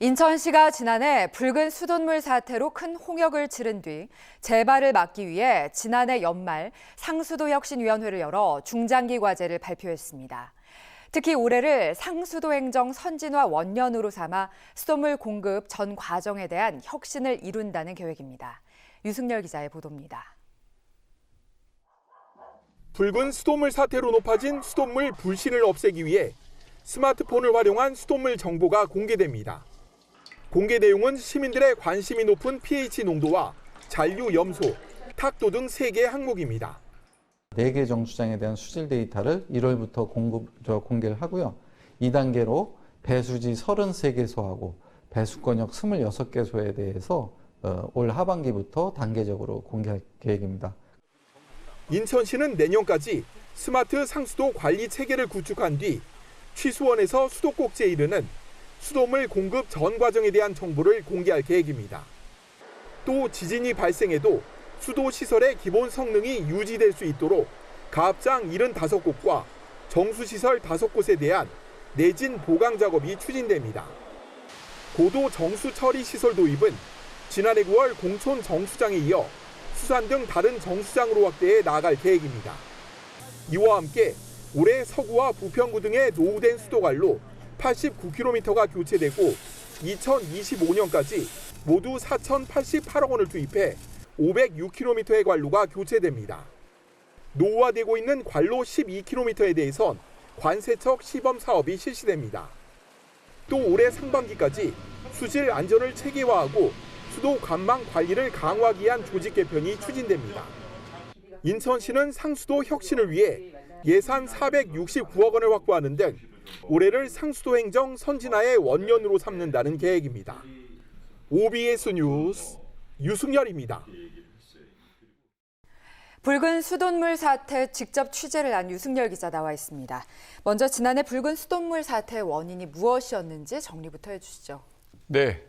인천시가 지난해 붉은 수돗물 사태로 큰 홍역을 치른 뒤 재발을 막기 위해 지난해 연말 상수도혁신위원회를 열어 중장기 과제를 발표했습니다. 특히 올해를 상수도 행정 선진화 원년으로 삼아 수돗물 공급 전 과정에 대한 혁신을 이룬다는 계획입니다. 유승열 기자의 보도입니다. 붉은 수돗물 사태로 높아진 수돗물 불신을 없애기 위해 스마트폰을 활용한 수돗물 정보가 공개됩니다. 공개 내용은 시민들의 관심이 높은 pH 농도와 잔류 염소, 탁도 등 3개 항목입니다. 4개 정수장에 대한 수질 데이터를 1월부터 공개를 하고요. 2단계로 배수지 33개소하고 배수권역 26개소에 대해서 올 하반기부터 단계적으로 공개할 계획입니다. 인천시는 내년까지 스마트 상수도 관리 체계를 구축한 뒤 취수원에서 수도꼭지에 이르는 수돗물 공급 전 과정에 대한 정보를 공개할 계획입니다. 또 지진이 발생해도 수도 시설의 기본 성능이 유지될 수 있도록 가압장 75곳과 정수시설 5곳에 대한 내진 보강 작업이 추진됩니다. 고도 정수 처리 시설 도입은 지난해 9월 공촌 정수장에 이어 수산 등 다른 정수장으로 확대해 나아갈 계획입니다. 이와 함께 올해 서구와 부평구 등의 노후된 수도관로 89km가 교체되고 2025년까지 모두 4,088억 원을 투입해 506km의 관로가 교체됩니다. 노후화되고 있는 관로 12km에 대해선 관세척 시범 사업이 실시됩니다. 또 올해 상반기까지 수질 안전을 체계화하고 수도 관망 관리를 강화하기 위한 조직 개편이 추진됩니다. 인천시는 상수도 혁신을 위해 예산 469억 원을 확보하는 등 올해를 상수도 행정 선진화의 원년으로 삼는다는 계획입니다. OBS 뉴스 유승열입니다. 붉은 수돗물 사태 직접 취재를 한 유승열 기자 나와 있습니다. 먼저 지난해 붉은 수돗물 사태의 원인이 무엇이었는지 정리부터 해주시죠. 네,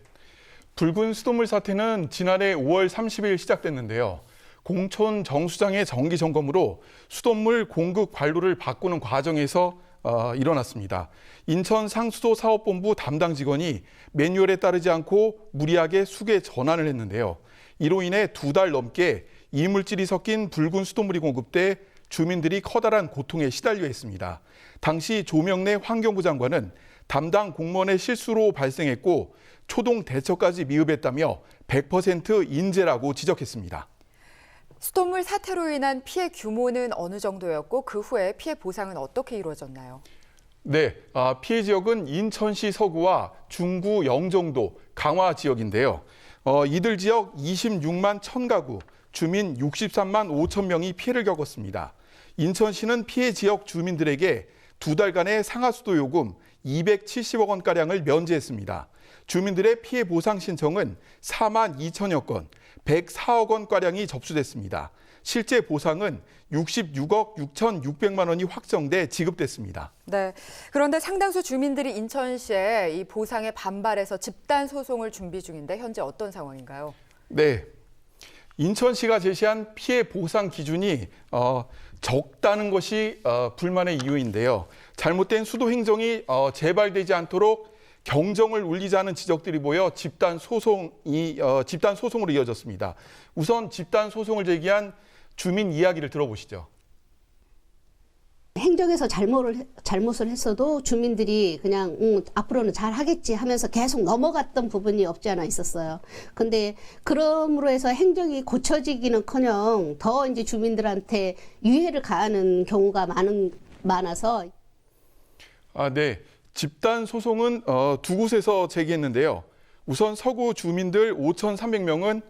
붉은 수돗물 사태는 지난해 5월 30일 시작됐는데요. 공촌 정수장의 정기 점검으로 수돗물 공급 관로를 바꾸는 과정에서 일어났습니다. 인천 상수도 사업본부 담당 직원이 매뉴얼에 따르지 않고 무리하게 수계 전환을 했는데요. 이로 인해 2달 넘게 이물질이 섞인 붉은 수돗물이 공급돼 주민들이 커다란 고통에 시달려 했습니다. 당시 조명래 환경부 장관은 담당 공무원의 실수로 발생했고 초동 대처까지 미흡했다며 100% 인재라고 지적했습니다. 수돗물 사태로 인한 피해 규모는 어느 정도였고 그 후에 피해 보상은 어떻게 이루어졌나요? 네, 피해 지역은 인천시 서구와 중구 영종도 강화 지역인데요. 이들 지역 26만 1,000가구, 주민 63만 5천 명이 피해를 겪었습니다. 인천시는 피해 지역 주민들에게 2달간의 상하수도 요금 270억 원가량을 면제했습니다. 주민들의 피해 보상 신청은 4만 2천여 건, 104억 원가량이 접수됐습니다. 실제 보상은 66억 6,600만 원이 확정돼 지급됐습니다. 네, 그런데 상당수 주민들이 인천시에 이 보상에 반발해서 집단 소송을 준비 중인데 현재 어떤 상황인가요? 네, 인천시가 제시한 피해 보상 기준이 적다는 것이 불만의 이유인데요. 잘못된 수도 행정이 재발되지 않도록 경정을 울리자는 지적들이 보여 집단 소송으로 이어졌습니다. 우선 집단 소송을 제기한 주민 이야기를 들어보시죠. 행정에서 잘못을 했어도 주민들이 그냥 앞으로는 잘 하겠지 하면서 계속 넘어갔던 부분이 없지 않아 있었어요. 근데 그럼으로 해서 행정이 고쳐지기는커녕 더 이제 주민들한테 유해를 가하는 경우가 많아서. 네. 집단 소송은 두 곳에서 제기했는데요. 우선 서구 주민들 5,300명은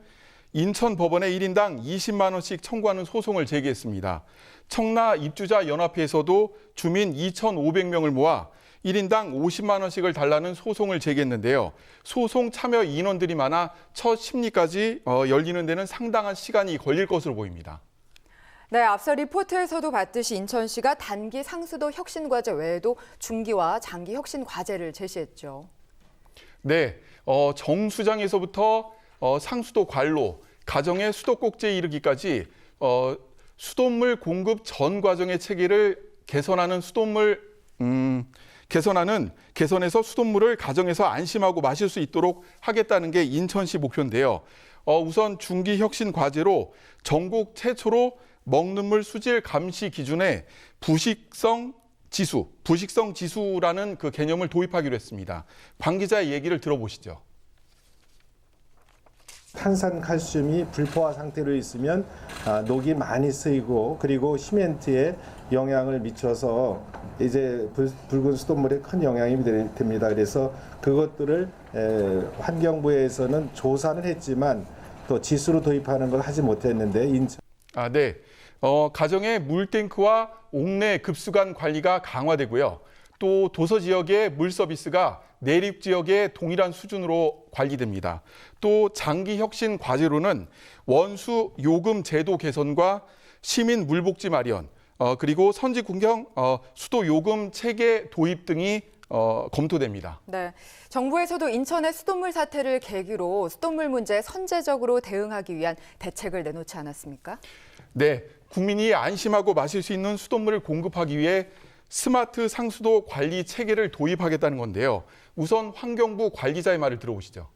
인천 법원에 1인당 20만 원씩 청구하는 소송을 제기했습니다. 청라 입주자 연합회에서도 주민 2,500명을 모아 1인당 50만 원씩을 달라는 소송을 제기했는데요. 소송 참여 인원들이 많아 첫 심리까지 열리는 데는 상당한 시간이 걸릴 것으로 보입니다. 네, 앞서 리포트에서도 봤듯이 인천시가 단기 상수도 혁신 과제 외에도 중기와 장기 혁신 과제를 제시했죠. 네, 정수장에서부터 상수도 관로, 가정의 수도꼭지에 이르기까지 수돗물 공급 전 과정의 체계를 개선하는 수돗물 개선해서 수돗물을 가정에서 안심하고 마실 수 있도록 하겠다는 게 인천시 목표인데요. 우선 중기 혁신 과제로 전국 최초로 먹는 물 수질 감시 기준에 부식성 지수라는 그 개념을 도입하기로 했습니다. 관 기자의 얘기를 들어보시죠. 탄산칼슘이 불포화 상태로 있으면 녹이 많이 쓰이고 그리고 시멘트에 영향을 미쳐서 이제 붉은 수돗물에 큰 영향이 됩니다. 그래서 그것들을 환경부에서는 조사는 했지만 또 지수로 도입하는 걸 하지 못했는데 네. 가정의 물탱크와 옥내 급수관 관리가 강화되고요. 또 도서 지역의 물 서비스가 내륙 지역의 동일한 수준으로 관리됩니다. 또 장기 혁신 과제로는 원수 요금 제도 개선과 시민 물복지 마련, 그리고 선지 군경 수도 요금 체계 도입 등이 검토됩니다. 네, 정부에서도 인천의 수돗물 사태를 계기로 수돗물 문제에 선제적으로 대응하기 위한 대책을 내놓지 않았습니까? 네, 국민이 안심하고 마실 수 있는 수돗물을 공급하기 위해 스마트 상수도 관리 체계를 도입하겠다는 건데요. 우선 환경부 관리자의 말을 들어보시죠.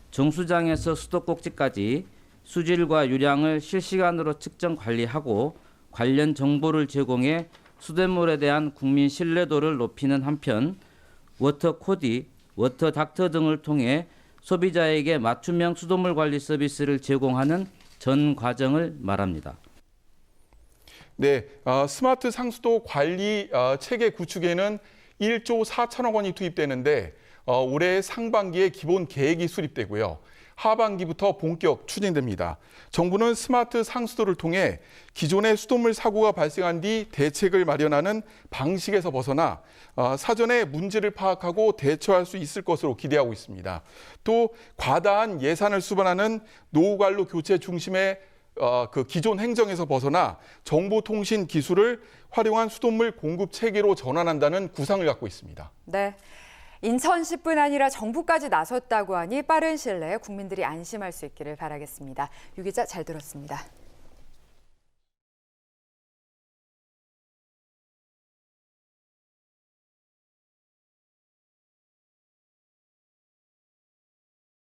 정수장에서 수도꼭지까지 수질과 유량을 실시간으로 측정 관리하고 관련 정보를 제공해 수돗물에 대한 국민 신뢰도를 높이는 한편 워터코디, 워터닥터 등을 통해 소비자에게 맞춤형 수돗물 관리 서비스를 제공하는 전 과정을 말합니다. 네, 스마트 상수도 관리 체계 구축에는 1조 4천억 원이 투입되는데 올해 상반기에 기본 계획이 수립되고요. 하반기부터 본격 추진됩니다. 정부는 스마트 상수도를 통해 기존의 수돗물 사고가 발생한 뒤 대책을 마련하는 방식에서 벗어나 사전에 문제를 파악하고 대처할 수 있을 것으로 기대하고 있습니다. 또 과다한 예산을 수반하는 노후관로 교체 중심의 그 기존 행정에서 벗어나 정보통신 기술을 활용한 수돗물 공급 체계로 전환한다는 구상을 갖고 있습니다. 네. 인천시뿐 아니라 정부까지 나섰다고 하니 빠른 시일 내에 국민들이 안심할 수 있기를 바라겠습니다. 유 기자 잘 들었습니다.